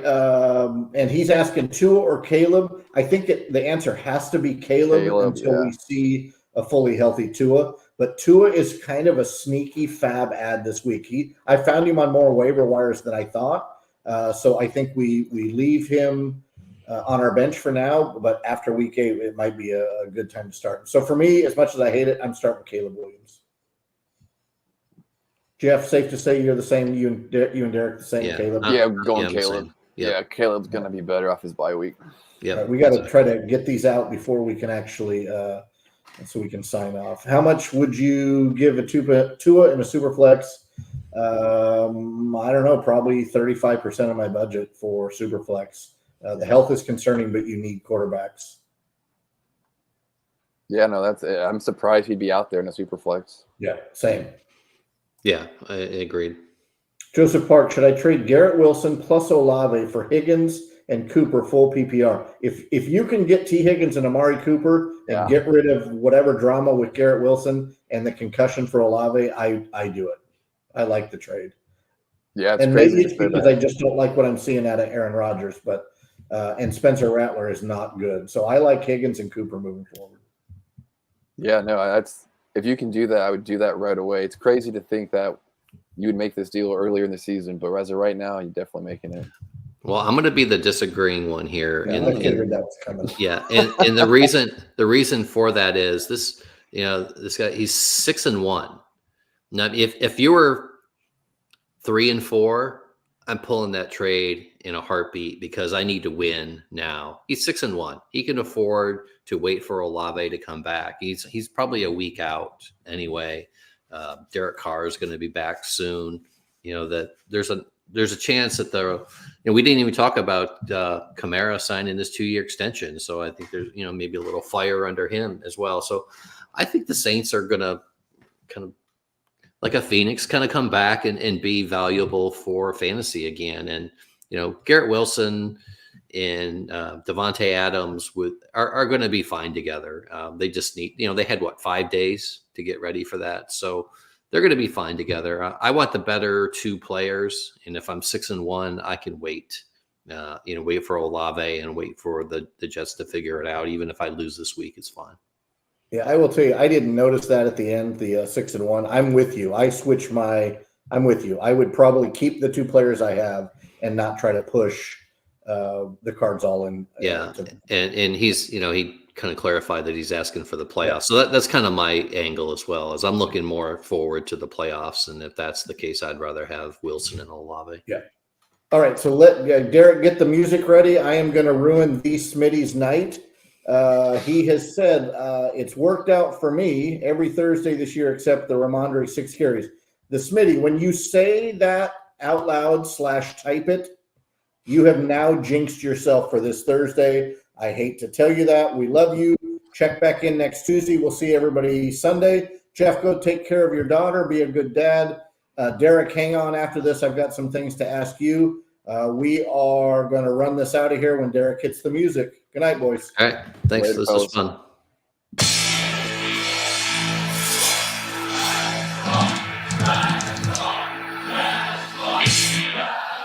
and he's asking Tua or Caleb. I think the answer has to be Caleb until we see a fully healthy Tua. But Tua is kind of a sneaky fab ad this week. I found him on more waiver wires than I thought. So I think we leave him on our bench for now. But after week 8, it might be a good time to start. So for me, as much as I hate it, I'm starting with Caleb Williams. Jeff, safe to say you're the same. You and Derek the same. Caleb. Yeah, going Caleb. Yeah, Caleb's gonna be better off his bye week. Yeah, right, we got to try to get these out before we can actually, so we can sign off. How much would you give a Tua in a super flex? I don't know, probably 35% of my budget for super flex. The health is concerning, but you need quarterbacks. Yeah, no, I'm surprised he'd be out there in a super flex. Yeah, same. Yeah, I agreed. Joseph Park, should I trade Garrett Wilson plus Olave for Higgins and Cooper full PPR? If you can get T. Higgins and Amari Cooper and get rid of whatever drama with Garrett Wilson and the concussion for Olave, I do it. I like the trade. Yeah, it's and crazy maybe it's because I just don't like what I'm seeing out of Aaron Rodgers, but and Spencer Rattler is not good. So I like Higgins and Cooper moving forward. Yeah, no, if you can do that, I would do that right away. It's crazy to think that you would make this deal earlier in the season, but as of right now, you're definitely making it. Well, I'm going to be the disagreeing one here. Yeah, I figured that was coming. Yeah, and the reason for that is this. This guy, he's 6-1. Now, if you were 3-4, I'm pulling that trade in a heartbeat because I need to win now. He's 6-1. He can afford to wait for Olave to come back. He's probably a week out anyway. Derek Carr is going to be back soon. That there's a chance that we didn't even talk about Kamara signing this 2-year extension. So I think there's maybe a little fire under him as well. So I think the Saints are going to kind of like a Phoenix kind of come back and be valuable for fantasy again. And Garrett Wilson and Devontae Adams are going to be fine together. They just need, they had 5 days to get ready for that. So they're going to be fine together. I want the better 2 players. And if I'm 6-1, I can wait, wait for Olave and wait for the Jets to figure it out. Even if I lose this week, it's fine. Yeah, I will tell you, I didn't notice that at the end, the 6-1. I'm with you. I'm with you. I would probably keep the 2 players I have and not try to push the cards all in. Yeah, and he's, he kind of clarified that he's asking for the playoffs. So that's kind of my angle as well, as I'm looking more forward to the playoffs. And if that's the case, I'd rather have Wilson and Olave. Yeah. All right, so let Derek get the music ready. I am going to ruin the Smitty's night. He has said it's worked out for me every Thursday this year except the Ramondre 6 carries. The Smitty, when you say that out loud / type it, you have now jinxed yourself for this Thursday. I hate to tell you that. We love you. Check back in next Tuesday. We'll see everybody Sunday. Jeff, go take care of your daughter. Be a good dad. Derek, hang on after this. I've got some things to ask you. We are going to run this out of here when Derek hits the music. Good night, boys. All right. Thanks. This was fun.